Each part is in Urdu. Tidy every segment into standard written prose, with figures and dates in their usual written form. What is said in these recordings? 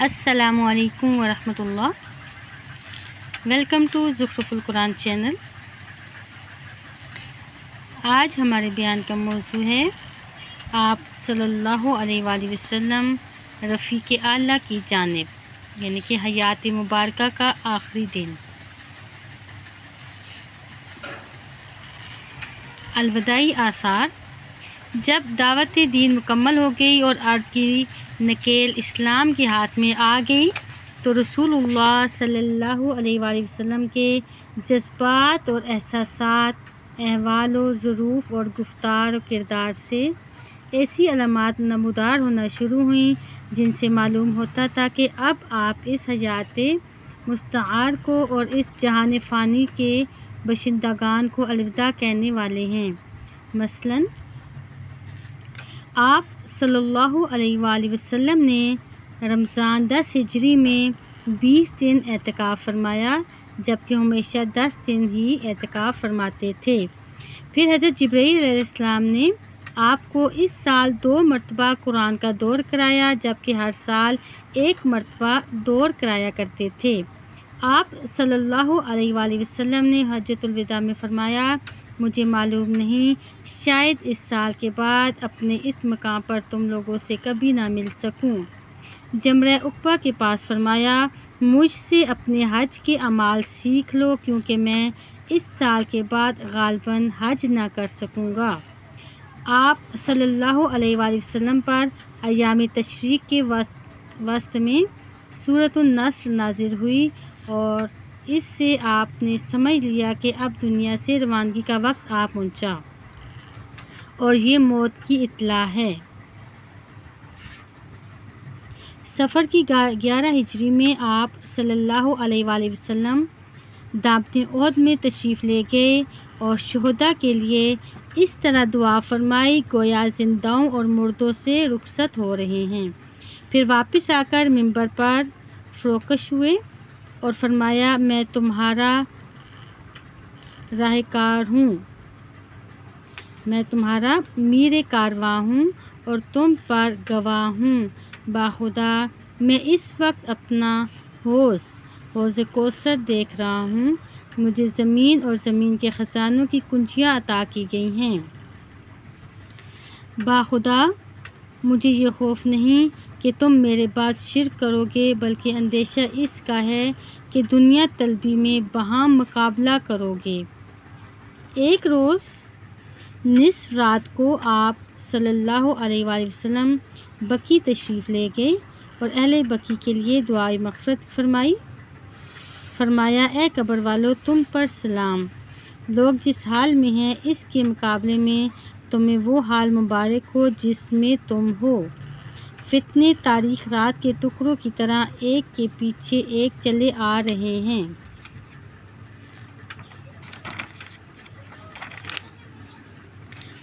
السلام علیکم ورحمۃ اللہ۔ ویلکم ٹو زخرف القرآن چینل۔ آج ہمارے بیان کا موضوع ہے آپ صلی اللہ علیہ وآلہ وسلم رفیق اعلیٰ کی جانب، یعنی کہ حیات مبارکہ کا آخری دن۔ الوداعی آثار۔ جب دعوت دین مکمل ہو گئی اور ارض کی نکیل اسلام کے ہاتھ میں آ گئی تو رسول اللہ صلی اللہ علیہ وآلہ وسلم کے جذبات اور احساسات، احوال و ظروف اور گفتار و کردار سے ایسی علامات نمودار ہونا شروع ہوئیں جن سے معلوم ہوتا تھا کہ اب آپ اس حیات مستعار کو اور اس جہان فانی کے باشندگان کو الوداع کہنے والے ہیں۔ مثلاً آپ صلی اللہ علیہ وآلہ وسلم نے رمضان 10 ہجری میں 20 دن اعتکاف فرمایا، جبکہ ہمیشہ 10 دن ہی اعتکاف فرماتے تھے۔ پھر حضرت جبرائیل علیہ السلام نے آپ کو اس سال 2 مرتبہ قرآن کا دور کرایا، جبکہ ہر سال 1 مرتبہ دور کرایا کرتے تھے۔ آپ صلی اللہ علیہ وآلہ وسلم نے حجۃ الوداع میں فرمایا، مجھے معلوم نہیں، شاید اس سال کے بعد اپنے اس مقام پر تم لوگوں سے کبھی نہ مل سکوں۔ جمرہ عقبہ کے پاس فرمایا، مجھ سے اپنے حج کے اعمال سیکھ لو، کیونکہ میں اس سال کے بعد غالباً حج نہ کر سکوں گا۔ آپ صلی اللہ علیہ وآلہ وسلم پر ایام تشریق کے وسط میں سورۃ النصر نازل ہوئی اور اس سے آپ نے سمجھ لیا کہ اب دنیا سے روانگی کا وقت آ پہنچا اور یہ موت کی اطلاع ہے۔ صفر کی 11 ہجری میں آپ صلی اللہ علیہ وآلہ وسلم دعوت احد میں تشریف لے گئے اور شہداء کے لیے اس طرح دعا فرمائی گویا زندہوں اور مردوں سے رخصت ہو رہے ہیں۔ پھر واپس آ کر منبر پر فروکش ہوئے اور فرمایا، میں تمہارا راہکار ہوں، میں تمہارا میر کارواں ہوں اور تم پر گواہ ہوں۔ باخدا میں اس وقت اپنا حوض کوثر دیکھ رہا ہوں، مجھے زمین اور زمین کے خزانوں کی کنجیاں عطا کی گئی ہیں۔ باخدا مجھے یہ خوف نہیں کہ تم میرے بعد شرک کرو گے، بلکہ اندیشہ اس کا ہے کہ دنیا طلبی میں باہم مقابلہ کرو گے۔ ایک روز نصف رات کو آپ صلی اللہ علیہ وآلہ وسلم بقیع تشریف لے گئے اور اہل بقیع کے لیے دعائے مغفرت فرمائی۔ فرمایا، اے قبر والو، تم پر سلام۔ لوگ جس حال میں ہیں اس کے مقابلے میں تمہیں وہ حال مبارک ہو جس میں تم ہو۔ فتنے تاریخ رات کے ٹکڑوں کی طرح ایک کے پیچھے ایک چلے آ رہے ہیں۔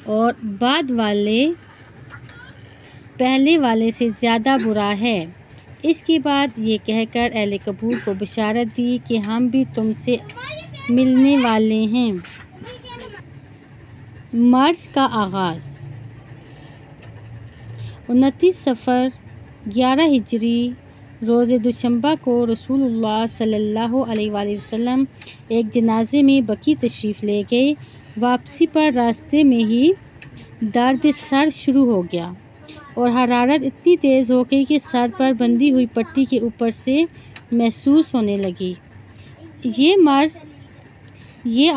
اور بعد والے پہلے والے سے زیادہ برا ہے۔ اس کے بعد یہ کہہ کر اہل قبور کو بشارت دی کہ ہم بھی تم سے ملنے والے ہیں۔ مرض کا آغاز۔ 29 صفر 11 ہجری روز دوشنبہ کو رسول اللہ صلی اللہ علیہ وآلہ وسلم ایک جنازے میں بقیع تشریف لے گئے۔ واپسی پر راستے میں ہی درد سر شروع ہو گیا اور حرارت اتنی تیز ہو گئی کہ سر پر بندھی ہوئی پٹی کے اوپر سے محسوس ہونے لگی۔ یہ مرض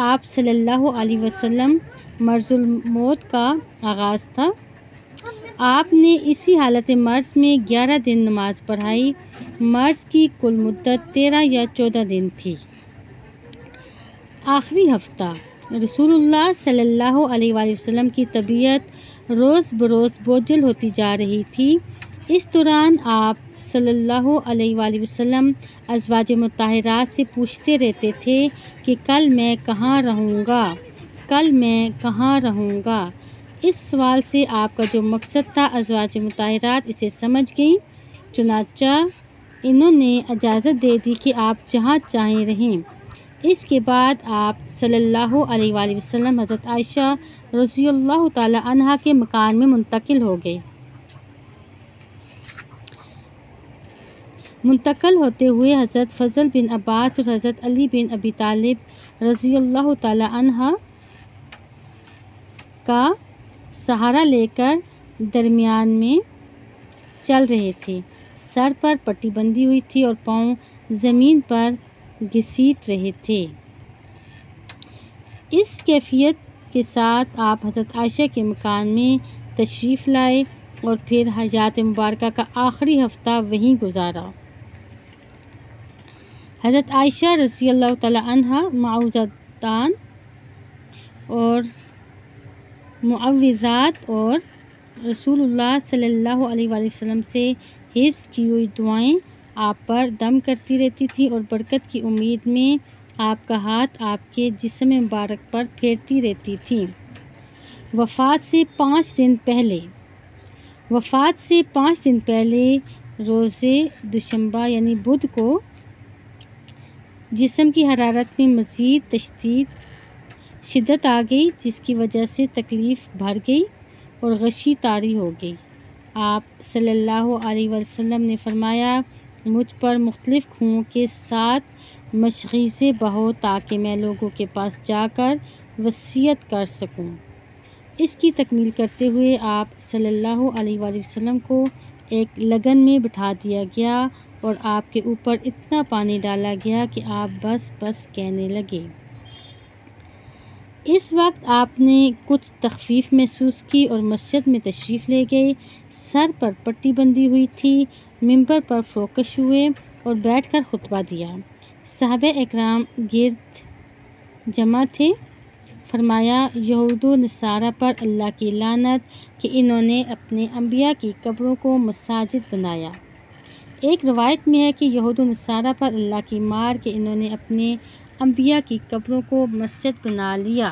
آپ صلی اللہ علیہ وسلم مرض الموت کا آغاز تھا۔ آپ نے اسی حالت مرض میں 11 دن نماز پڑھائی۔ مرض کی کل مدت 13 یا 14 دن تھی۔ آخری ہفتہ۔ رسول اللہ صلی اللہ علیہ وآلہ وسلم کی طبیعت روز بروز بوجھل ہوتی جا رہی تھی۔ اس دوران آپ صلی اللہ علیہ وآلہ وسلم ازواج مطہرات سے پوچھتے رہتے تھے کہ کل میں کہاں رہوں گا، کل میں کہاں رہوں گا۔ اس سوال سے آپ کا جو مقصد تھا ازواج مطہرات اسے سمجھ گئیں، چنانچہ انہوں نے اجازت دے دی کہ آپ جہاں چاہیں رہیں۔ اس کے بعد آپ صلی اللہ علیہ وآلہ وسلم حضرت عائشہ رضی اللہ تعالی عنہا کے مکان میں منتقل ہو گئے۔ منتقل ہوتے ہوئے حضرت فضل بن عباس اور حضرت علی بن ابی طالب رضی اللہ تعالی عنہ کا سہارا لے کر درمیان میں چل رہے تھے۔ سر پر پٹی بندھی ہوئی تھی اور پاؤں زمین پر گھسیٹ رہے تھے۔ اس کیفیت کے ساتھ آپ حضرت عائشہ کے مکان میں تشریف لائے اور پھر حیات مبارکہ کا آخری ہفتہ وہیں گزارا۔ حضرت عائشہ رضی اللہ تعالی عنہ معوذتان اور معوذات اور رسول اللہ صلی اللہ علیہ وآلہ وسلم سے حفظ کی ہوئی دعائیں آپ پر دم کرتی رہتی تھی اور برکت کی امید میں آپ کا ہاتھ آپ کے جسم مبارک پر پھیرتی رہتی تھی۔ وفات سے 5 دن پہلے روز دوشنبہ یعنی بدھ کو جسم کی حرارت میں مزید شدت آ گئی، جس کی وجہ سے تکلیف بڑھ گئی اور غشی طاری ہو گئی۔ آپ صلی اللہ علیہ وسلم نے فرمایا، مجھ پر مختلف کنوؤں کے 7 مشغیزیں بہو تاکہ میں لوگوں کے پاس جا کر وصیت کر سکوں۔ اس کی تکمیل کرتے ہوئے آپ صلی اللہ علیہ وآلہ وسلم کو ایک لگن میں بٹھا دیا گیا اور آپ کے اوپر اتنا پانی ڈالا گیا کہ آپ بس کہنے لگے۔ اس وقت آپ نے کچھ تخفیف محسوس کی اور مسجد میں تشریف لے گئے۔ سر پر پٹی بندھی ہوئی تھی، ممبر پر فروکش ہوئے اور بیٹھ کر خطبہ دیا۔ صحابہ اکرام گرد جمع تھے۔ فرمایا، یہود و نصارہ پر اللہ کی لعنت کہ انہوں نے اپنے انبیاء کی قبروں کو مساجد بنایا۔ ایک روایت میں ہے کہ یہود و نصارہ پر اللہ کی مار کہ انہوں نے اپنے انبیاء کی قبروں کو مسجد بنا لیا۔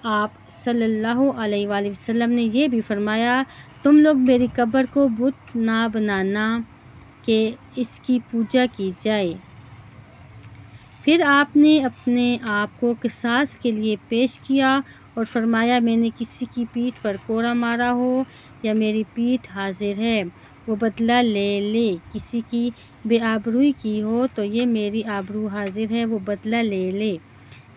آپ صلی اللہ علیہ وآلہ وسلم نے یہ بھی فرمایا، تم لوگ میری قبر کو بت نہ بنانا کہ اس کی پوجا کی جائے۔ پھر آپ نے اپنے آپ کو قصاص کے لیے پیش کیا اور فرمایا، میں نے کسی کی پیٹھ پر کوڑا مارا ہو یا میری پیٹھ حاضر ہے، وہ بدلہ لے لے۔ کسی کی بے آبروئی کی ہو تو یہ میری آبرو حاضر ہے، وہ بدلہ لے لے۔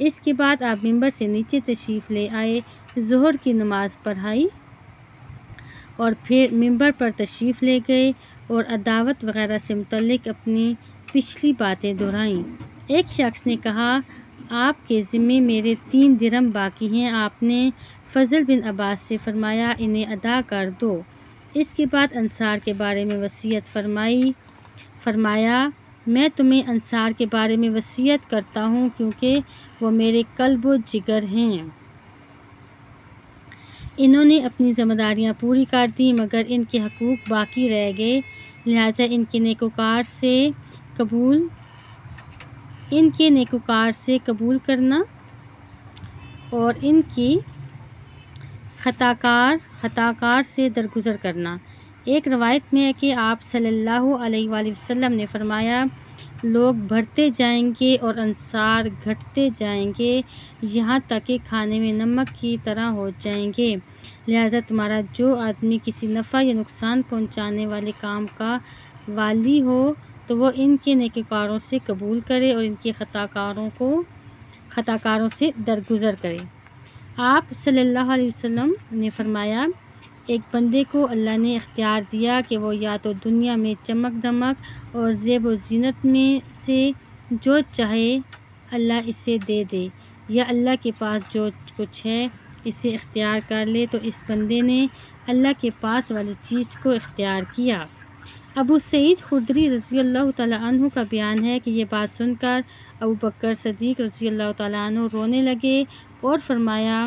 اس کے بعد آپ ممبر سے نیچے تشریف لے آئے، ظہر کی نماز پڑھائی اور پھر ممبر پر تشریف لے گئے اور عداوت وغیرہ سے متعلق اپنی پچھلی باتیں دہرائیں۔ ایک شخص نے کہا، آپ کے ذمے میرے 3 درہم باقی ہیں۔ آپ نے فضل بن عباس سے فرمایا، انہیں ادا کر دو۔ اس کے بعد انصار کے بارے میں وصیت فرمائی۔ فرمایا، میں تمہیں انصار کے بارے میں وصیت کرتا ہوں کیونکہ وہ میرے قلب و جگر ہیں۔ انہوں نے اپنی ذمہ داریاں پوری کر دیں مگر ان کے حقوق باقی رہ گئے، لہٰذا ان کے نیکوکار سے قبول کرنا اور ان کی خطاکار سے درگزر کرنا۔ ایک روایت میں ہے کہ آپ صلی اللہ علیہ وآلہ وسلم نے فرمایا، لوگ بڑھتے جائیں گے اور انصار گھٹتے جائیں گے یہاں تک کہ کھانے میں نمک کی طرح ہو جائیں گے، لہٰذا تمہارا جو آدمی کسی نفع یا نقصان پہنچانے والے کام کا والی ہو تو وہ ان کے نیکوکاروں سے قبول کرے اور ان کے خطاکاروں سے درگزر کرے۔ آپ صلی اللہ علیہ وسلم نے فرمایا، ایک بندے کو اللہ نے اختیار دیا کہ وہ یا تو دنیا میں چمک دمک اور زیب و زینت میں سے جو چاہے اللہ اسے دے دے، یا اللہ کے پاس جو کچھ ہے اسے اختیار کر لے۔ تو اس بندے نے اللہ کے پاس والی چیز کو اختیار کیا۔ ابو سعید خدری رضی اللہ تعالیٰ عنہ کا بیان ہے کہ یہ بات سن کر ابو بکر صدیق رضی اللہ تعالیٰ عنہ رونے لگے اور فرمایا،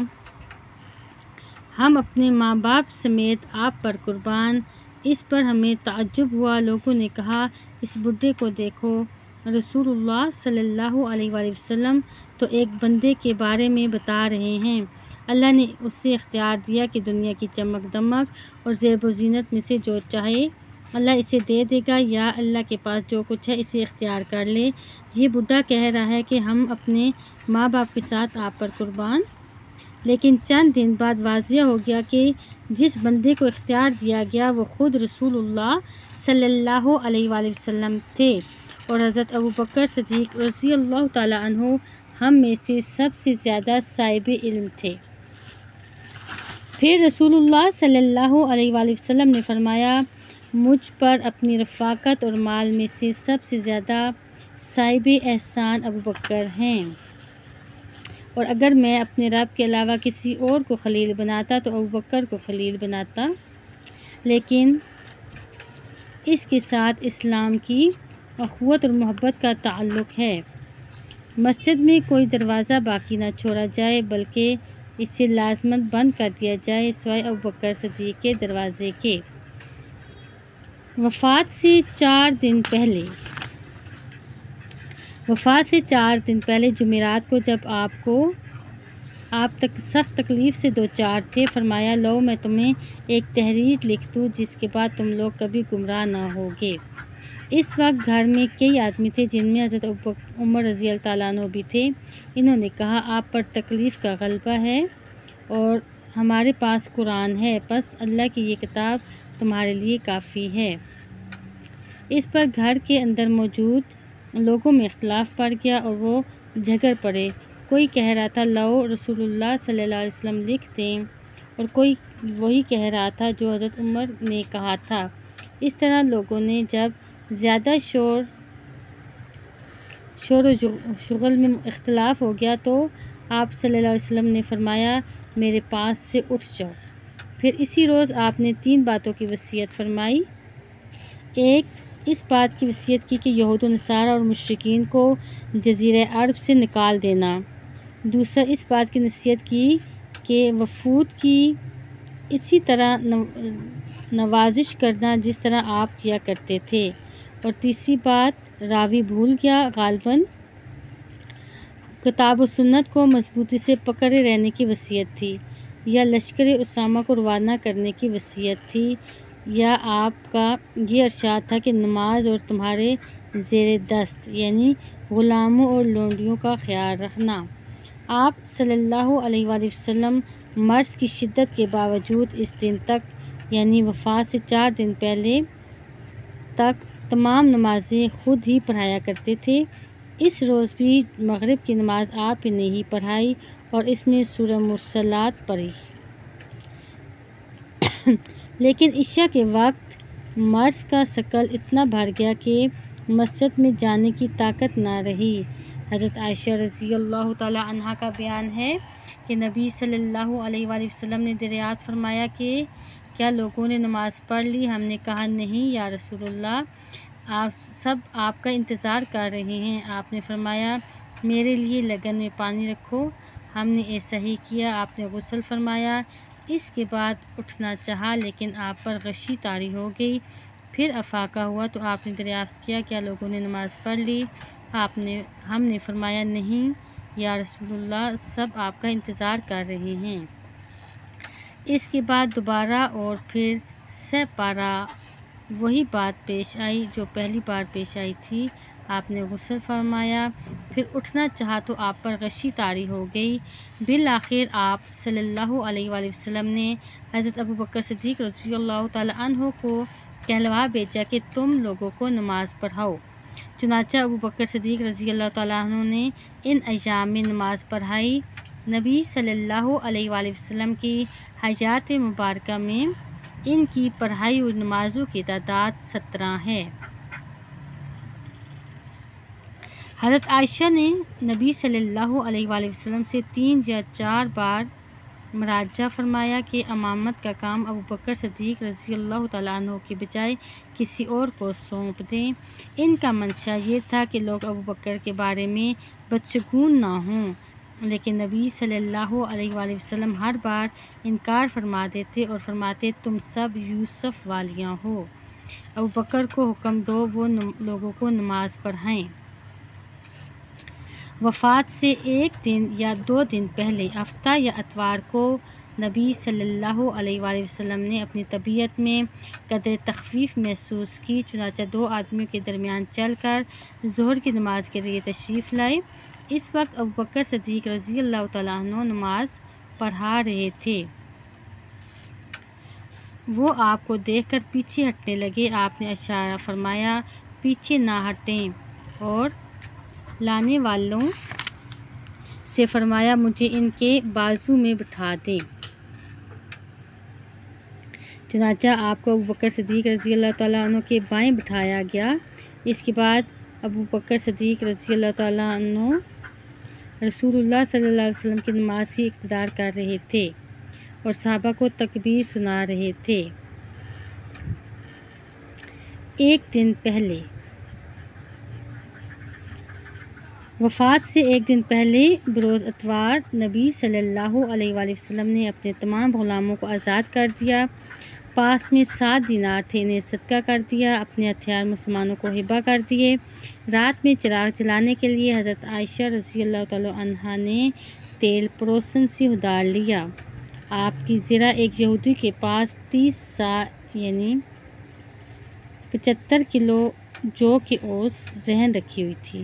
ہم اپنے ماں باپ سمیت آپ پر قربان۔ اس پر ہمیں تعجب ہوا۔ لوگوں نے کہا، اس بڈھے کو دیکھو، رسول اللہ صلی اللہ علیہ وآلہ وسلم تو ایک بندے کے بارے میں بتا رہے ہیں، اللہ نے اسے اختیار دیا کہ دنیا کی چمک دمک اور زیب و زینت میں سے جو چاہے اللہ اسے دے دے گا، یا اللہ کے پاس جو کچھ ہے اسے اختیار کر لے۔ یہ بڈھا کہہ رہا ہے کہ ہم اپنے ماں باپ کے ساتھ آپ پر قربان۔ لیکن چند دن بعد واضح ہو گیا کہ جس بندے کو اختیار دیا گیا وہ خود رسول اللہ صلی اللہ علیہ وآلہ وسلم تھے، اور حضرت ابوبکر صدیق رضی اللہ تعالیٰ عنہ ہم میں سے سب سے زیادہ صاحب علم تھے۔ پھر رسول اللہ صلی اللہ علیہ وآلہ وسلم نے فرمایا، مجھ پر اپنی رفاقت اور مال میں سے سب سے زیادہ صاحب احسان ابوبکر ہیں، اور اگر میں اپنے رب کے علاوہ کسی اور کو خلیل بناتا تو ابوبکر کو خلیل بناتا، لیکن اس کے ساتھ اسلام کی اخوت اور محبت کا تعلق ہے۔ مسجد میں کوئی دروازہ باقی نہ چھوڑا جائے بلکہ اسے لازماً بند کر دیا جائے سوائے ابوبکر صدیق کے دروازے کے۔ وفات سے 4 دن پہلے جمعرات کو جب آپ تک سخت تکلیف سے دوچار تھے، فرمایا، لو میں تمہیں ایک تحریر لکھ دوں جس کے بعد تم لوگ کبھی گمراہ نہ ہوگے۔ اس وقت گھر میں کئی آدمی تھے جن میں حضرت عمر رضی اللہ تعالیٰ عنہ بھی تھے۔ انہوں نے کہا، آپ پر تکلیف کا غلبہ ہے اور ہمارے پاس قرآن ہے، بس اللہ کی یہ کتاب تمہارے لیے کافی ہے۔ اس پر گھر کے اندر موجود لوگوں میں اختلاف پڑ گیا اور وہ جھگڑ پڑے۔ کوئی کہہ رہا تھا، لاؤ رسول اللہ صلی اللہ علیہ وسلم لکھ دیں، اور کوئی وہی کہہ رہا تھا جو حضرت عمر نے کہا تھا۔ اس طرح لوگوں نے جب زیادہ شور و شغل میں اختلاف ہو گیا تو آپ صلی اللہ علیہ وسلم نے فرمایا، میرے پاس سے اٹھ جاؤ۔ پھر اسی روز آپ نے 3 باتوں کی وصیت فرمائی۔ ایک، اس بات کی وصیت کی کہ یہود و نصارہ اور مشرکین کو جزیرہ عرب سے نکال دینا۔ دوسرا، اس بات کی نصیحت کی کہ وفود کی اسی طرح نوازش کرنا جس طرح آپ کیا کرتے تھے۔ اور تیسری بات، راوی بھول گیا، غالباً کتاب و سنت کو مضبوطی سے پکڑے رہنے کی وصیت تھی، یا لشکر اسامہ کو روانہ کرنے کی وصیت تھی، یا آپ کا یہ ارشاد تھا کہ نماز اور تمہارے زیر دست یعنی غلاموں اور لونڈیوں کا خیال رکھنا۔ آپ صلی اللہ علیہ وآلہ وسلم مرض کی شدت کے باوجود اس دن تک یعنی وفات سے 4 دن پہلے تک تمام نمازیں خود ہی پڑھایا کرتے تھے۔ اس روز بھی مغرب کی نماز آپ ہی نے ہی پڑھائی اور اس میں سورہ مرسلات پڑھی۔ لیکن عشاء کے وقت مرض کا ثقل اتنا بڑھ گیا کہ مسجد میں جانے کی طاقت نہ رہی۔ حضرت عائشہ رضی اللہ تعالیٰ عنہا کا بیان ہے کہ نبی صلی اللہ علیہ وآلہ وسلم نے دریافت فرمایا کہ کیا لوگوں نے نماز پڑھ لی؟ ہم نے کہا، نہیں یا رسول اللہ، آپ کا انتظار کر رہے ہیں۔ آپ نے فرمایا، میرے لیے لگن میں پانی رکھو۔ ہم نے ایسا ہی کیا۔ آپ نے غسل فرمایا، اس کے بعد اٹھنا چاہا لیکن آپ پر غشی طاری ہو گئی۔ پھر افاقہ ہوا تو آپ نے دریافت کیا، کیا لوگوں نے نماز پڑھ لی؟ ہم نے فرمایا، نہیں یا رسول اللہ، سب آپ کا انتظار کر رہے ہیں۔ اس کے بعد دوبارہ اور پھر 100 پارہ وہی بات پیش آئی جو پہلی بار پیش آئی تھی۔ آپ نے غسل فرمایا، پھر اٹھنا چاہا تو آپ پر غشی طاری ہو گئی۔ بالآخر آپ صلی اللہ علیہ وآلہ وسلم نے حضرت ابوبکر صدیق رضی اللہ تعالیٰ عنہ کو کہلوا بھیجا کہ تم لوگوں کو نماز پڑھاؤ۔ چنانچہ ابوبکر صدیق رضی اللہ تعالیٰ عنہ نے ان ایام میں نماز پڑھائی۔ نبی صلی اللہ علیہ وآلہ وسلم کی حیات مبارکہ میں ان کی پڑھائی ہوئی نمازوں کی تعداد 17 ہے۔ حضرت عائشہ نے نبی صلی اللہ علیہ وآلہ وسلم سے 3 یا 4 بار مراجعہ فرمایا کہ امامت کا کام ابوبکر صدیق رضی اللہ تعالیٰ عنہ کے بجائے کسی اور کو سونپ دیں۔ ان کا منشا یہ تھا کہ لوگ ابوبکر کے بارے میں بدشگون نہ ہوں، لیکن نبی صلی اللہ علیہ وآلہ وسلم ہر بار انکار فرما دیتے اور فرماتے، تم سب یوسف والیاں ہو، ابوبکر کو حکم دو وہ لوگوں کو نماز پڑھائیں۔ وفات سے 1 دن یا 2 دن پہلے ہفتہ یا اتوار کو نبی صلی اللہ علیہ وآلہ وسلم نے اپنی طبیعت میں قدر تخفیف محسوس کی، چنانچہ 2 آدمیوں کے درمیان چل کر ظہر کی نماز کے لیے تشریف لائے۔ اس وقت ابوبکر صدیق رضی اللہ تعالیٰ عنہ نماز پڑھا رہے تھے۔ وہ آپ کو دیکھ کر پیچھے ہٹنے لگے۔ آپ نے اشارہ فرمایا پیچھے نہ ہٹیں اور لانے والوں سے فرمایا مجھے ان کے بازو میں بٹھا دیں۔ چنانچہ آپ کو ابوبکر صدیق رضی اللہ تعالیٰ عنہ کے بائیں بٹھایا گیا۔ اس کے بعد ابوبکر صدیق رضی اللہ تعالیٰ عنہ رسول اللہ صلی اللہ علیہ وسلم کی نماز کی اقتدار کر رہے تھے اور صحابہ کو تکبیر سنا رہے تھے۔ ایک دن پہلے وفات سے ایک دن پہلے بروز اتوار نبی صلی اللہ علیہ وآلہ وسلم نے اپنے تمام غلاموں کو آزاد کر دیا۔ پاس میں 7 دینار تھے، انہیں صدقہ کر دیا۔ اپنے ہتھیار مسلمانوں کو ہبہ کر دیے۔ رات میں چراغ جلانے کے لیے حضرت عائشہ رضی اللہ تعالیٰ عنہا نے تیل پروسن سے ادار لیا۔ آپ کی زرہ ایک یہودی کے پاس 30 سا یعنی 75 کلو جو کی اوز رہن رکھی ہوئی تھی۔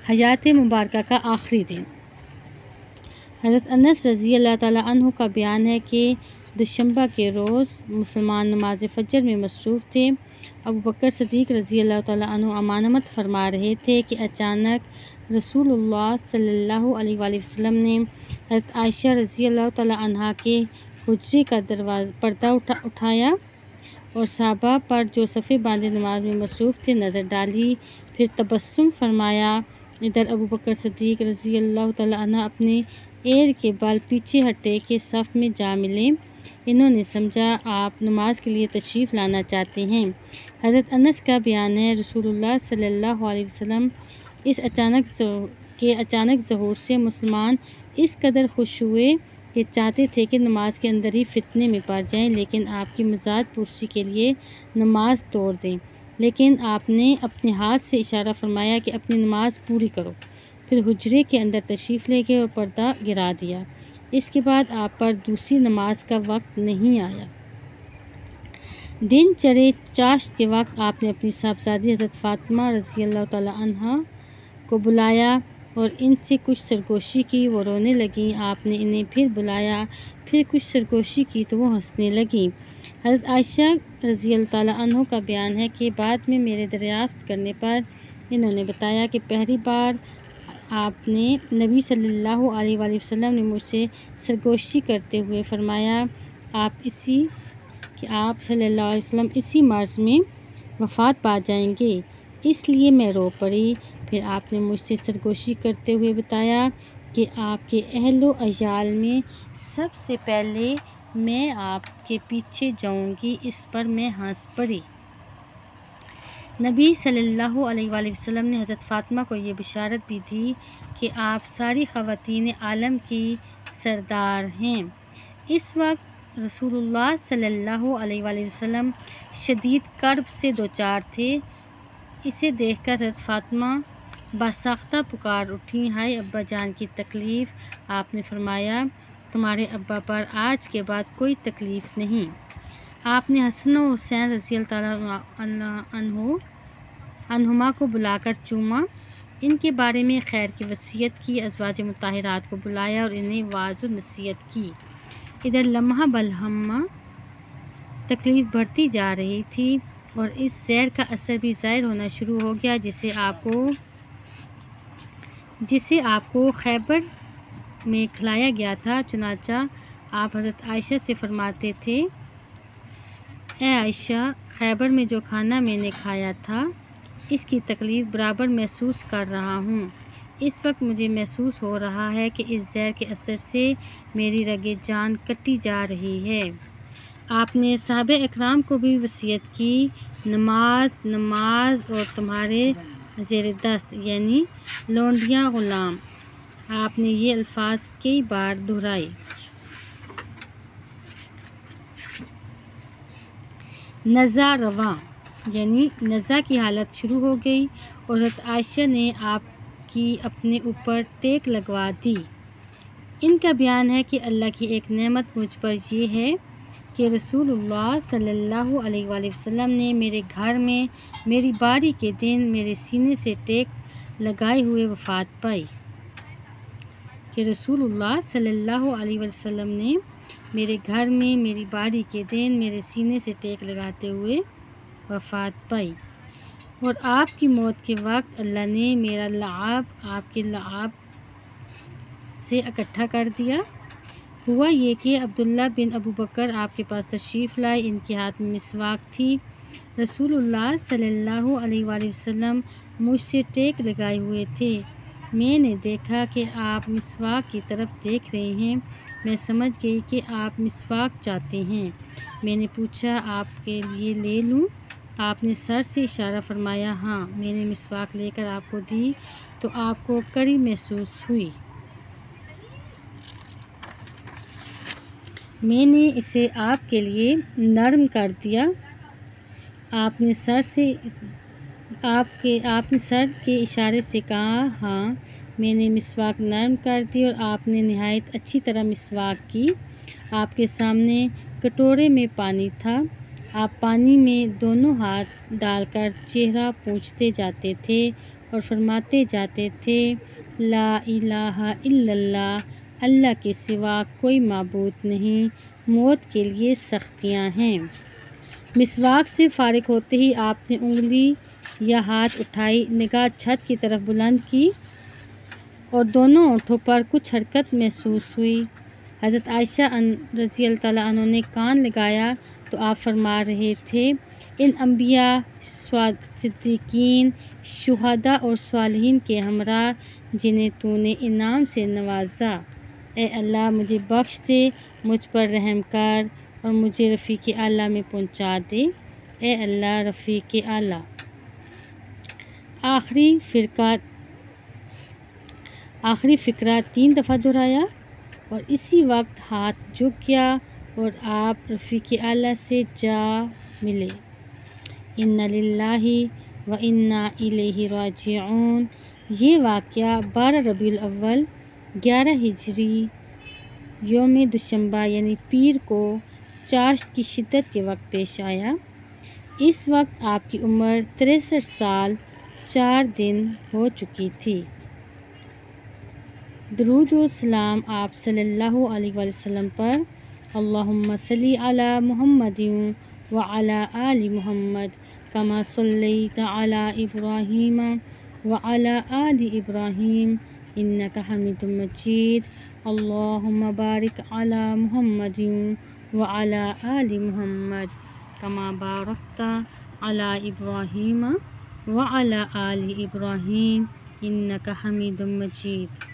حیات مبارکہ کا آخری دن۔ حضرت انس رضی اللہ تعالیٰ عنہ کا بیان ہے کہ دوشنبہ کے روز مسلمان نماز فجر میں مصروف تھے۔ ابوبکر صدیق رضی اللہ تعالیٰ عنہ امانت فرما رہے تھے کہ اچانک رسول اللہ صلی اللہ علیہ وآلہ وسلم نے حضرت عائشہ رضی اللہ تعالیٰ عنہا کے حجرے کا پردہ اٹھایا اور صحابہ پر جو صفیں باندھے نماز میں مصروف تھے نظر ڈالی، پھر تبسم فرمایا۔ ادھر ابوبکر صدیق رضی اللہ تعالیٰ عنہ اپنے ایر کے بال پیچھے ہٹے کہ صف میں جا ملے۔ انہوں نے سمجھا آپ نماز کے لیے تشریف لانا چاہتے ہیں۔ حضرت انس کا بیان ہے رسول اللہ صلی اللہ علیہ وسلم اس اچانک ظہور سے مسلمان اس قدر خوش ہوئے کہ چاہتے تھے کہ نماز کے اندر ہی فتنے میں پڑ جائیں، لیکن آپ کی مزاج پرسی کے لیے نماز توڑ دیں، لیکن آپ نے اپنے ہاتھ سے اشارہ فرمایا کہ اپنی نماز پوری کرو، پھر حجرے کے اندر تشریف لے گئے اور پردہ گرا دیا۔ اس کے بعد آپ پر دوسری نماز کا وقت نہیں آیا۔ دن چڑھے چاشت کے وقت آپ نے اپنی صاحبزادی حضرت فاطمہ رضی اللہ تعالیٰ عنہا کو بلایا اور ان سے کچھ سرگوشی کی۔ وہ رونے لگیں۔ آپ نے انہیں پھر بلایا، پھر کچھ سرگوشی کی تو وہ ہنسنے لگیں۔ حضرت عائشہ رضی اللہ تعالیٰ عنہ کا بیان ہے کہ بعد میں میرے دریافت کرنے پر انہوں نے بتایا کہ پہلی بار آپ نے نبی صلی اللہ علیہ وآلہ وسلم نے مجھ سے سرگوشی کرتے ہوئے فرمایا آپ صلی اللہ علیہ وسلم اسی مرض میں وفات پا جائیں گے، اس لیے میں رو پڑی۔ پھر آپ نے مجھ سے سرگوشی کرتے ہوئے بتایا کہ آپ کے اہل و عیال میں سب سے پہلے میں آپ کے پیچھے جاؤں گی۔ اس پر میں ہنس پڑی۔ نبی صلی اللہ علیہ وآلہ وسلم نے حضرت فاطمہ کو یہ بشارت بھی دی کہ آپ ساری خواتین عالم کی سردار ہیں۔ اس وقت رسول اللہ صلی اللہ علیہ وآلہ وسلم شدید کرب سے دوچار تھے۔ اسے دیکھ کر حضرت فاطمہ باساختہ پکار اٹھیں، ہائے ابا جان کی تکلیف۔ آپ نے فرمایا تمہارے ابا پر آج کے بعد کوئی تکلیف نہیں۔ آپ نے حسن و حسین رضی اللہ تعالیٰ عنہما کو بلا کر چوما، ان کے بارے میں خیر کی وصیت کی، ازواج مطہرات کو بلایا اور انہیں واعظ و نصیحت کی۔ ادھر لمحہ بلمحہ تکلیف بڑھتی جا رہی تھی اور اس زہر کا اثر بھی ظاہر ہونا شروع ہو گیا جسے آپ کو خیبر میں کھلایا گیا تھا۔ چنانچہ آپ حضرت عائشہ سے فرماتے تھے اے عائشہ، خیبر میں جو کھانا میں نے کھایا تھا اس کی تکلیف برابر محسوس کر رہا ہوں۔ اس وقت مجھے محسوس ہو رہا ہے کہ اس زہر کے اثر سے میری رگ جان کٹی جا رہی ہے۔ آپ نے صحابہ اکرام کو بھی وصیت کی، نماز نماز اور تمہارے زیر دست یعنی لونڈیاں غلام۔ آپ نے یہ الفاظ کئی بار دہرائے۔ نزع رواں یعنی نزع کی حالت شروع ہو گئی اور حضرت عائشہ نے آپ کی اپنے اوپر ٹیک لگوا دی۔ ان کا بیان ہے کہ اللہ کی ایک نعمت مجھ پر یہ ہے کہ رسول اللہ صلی اللہ علیہ وآلہ وسلم نے میرے گھر میں میری باری کے دن میرے سینے سے ٹیک لگائے ہوئے وفات پائی، کہ رسول اللہ صلی اللہ علیہ وسلم نے میرے گھر میں میری باری کے دن میرے سینے سے ٹیک لگاتے ہوئے وفات پائی، اور آپ کی موت کے وقت اللہ نے میرا لعاب آپ کے لعاب سے اکٹھا کر دیا۔ ہوا یہ کہ عبداللہ بن ابو بکر آپ کے پاس تشریف لائے، ان کے ہاتھ میں مسواک تھی۔ رسول اللہ صلی اللہ علیہ وآلہ وسلم مجھ سے ٹیک لگائے ہوئے تھے۔ میں نے دیکھا کہ آپ مسواک کی طرف دیکھ رہے ہیں، میں سمجھ گئی کہ آپ مسواک چاہتے ہیں۔ میں نے پوچھا آپ کے لیے لے لوں؟ آپ نے سر سے اشارہ فرمایا ہاں۔ میں نے مسواک لے کر آپ کو دی تو آپ کو کڑی محسوس ہوئی۔ میں نے اسے آپ کے لیے نرم کر دیا۔ آپ نے سر کے اشارے سے کہا ہاں۔ میں نے مسواک نرم کر دی اور آپ نے نہایت اچھی طرح مسواک کی۔ آپ کے سامنے کٹورے میں پانی تھا۔ آپ پانی میں دونوں ہاتھ ڈال کر چہرہ پوچھتے جاتے تھے اور فرماتے جاتے تھے لا الہ الا اللہ، اللہ کے سوا کوئی معبود نہیں، موت کے لیے سختیاں ہیں۔ مسواک سے فارغ ہوتے ہی آپ نے انگلی یا ہاتھ اٹھائی، نگاہ چھت کی طرف بلند کی اور دونوں ہونٹوں پر کچھ حرکت محسوس ہوئی۔ حضرت عائشہ رضی اللہ تعالیٰ عنہ نے کان لگایا تو آپ فرما رہے تھے ان انبیاء، صدیقین، شہداء اور صالحین کے ہمراہ جنہیں تو نے انعام سے نوازا، اے اللہ مجھے بخش دے، مجھ پر رحم کر اور مجھے رفیق اعلیٰ میں پہنچا دے، اے اللہ رفیق اعلیٰ۔ آخری فقرہ 3 دفعہ دہرایا اور اسی وقت ہاتھ جھک گیا اور آپ رفیق اعلیٰ سے جا ملے۔ انا للہ و انا الیہ راجعون۔ یہ واقعہ 12 ربیع الاول 11 ہجری یوم دوشنبہ یعنی پیر کو چاشت کی شدت کے وقت پیش آیا۔ اس وقت آپ کی عمر 63 سال 4 دن ہو چکی تھی۔ درود و سلام آپ صلی اللہ علیہ وآلہ وسلم پر۔ اللہم صلی علی محمد وعلی آل محمد کما صلیت علی ابراہیم وعلی آل ابراہیم انک حمید مجید۔ اللہم بارک علی محمد وعلی آل محمد کما بارکت علی ابراہیم وعلی آل ابراہیم انک حمید مجید۔